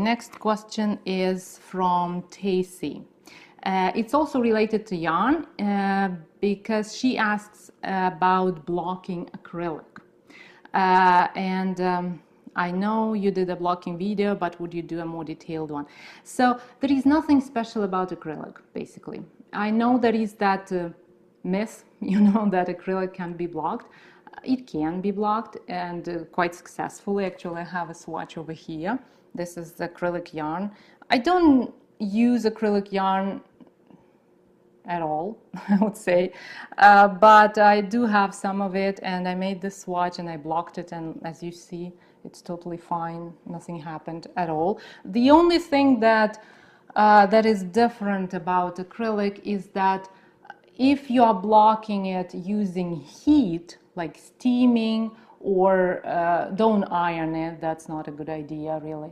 Next question is from Tacy. It's also related to yarn because she asks about blocking acrylic. I know you did a blocking video, but would you do a more detailed one? So there is nothing special about acrylic, basically. I know there is that myth, that acrylic can be blocked. It can be blocked, and quite successfully. Actually, I have a swatch over here. This is the acrylic yarn. I don't use acrylic yarn at all, I would say, but I do have some of it, and I made this swatch and I blocked it, and as you see, it's totally fine. Nothing happened at all. The only thing that that is different about acrylic is that if you are blocking it using heat, like steaming, or don't iron it, that's not a good idea really,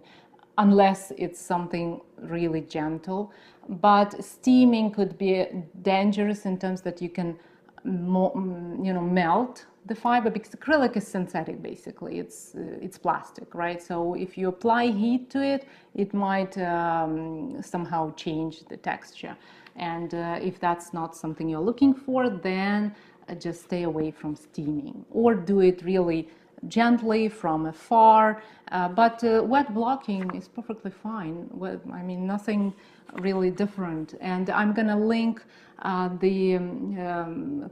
unless it's something really gentle. But steaming could be dangerous in terms that you can melt the fiber, because acrylic is synthetic, basically. It's plastic, right? So if you apply heat to it, it might somehow change the texture. And if that's not something you're looking for, then just stay away from steaming, or do it really gently from afar. But wet blocking is perfectly fine. Well, I mean, nothing really different. And I'm gonna link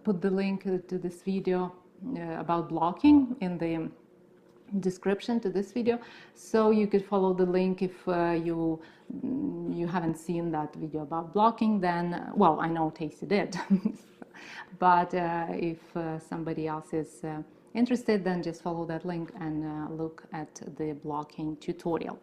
put the link to this video about blocking in the description to this video, so you could follow the link if you haven't seen that video about blocking. Then, well, I know Tacy did, but if somebody else is interested, then just follow that link and look at the blocking tutorial.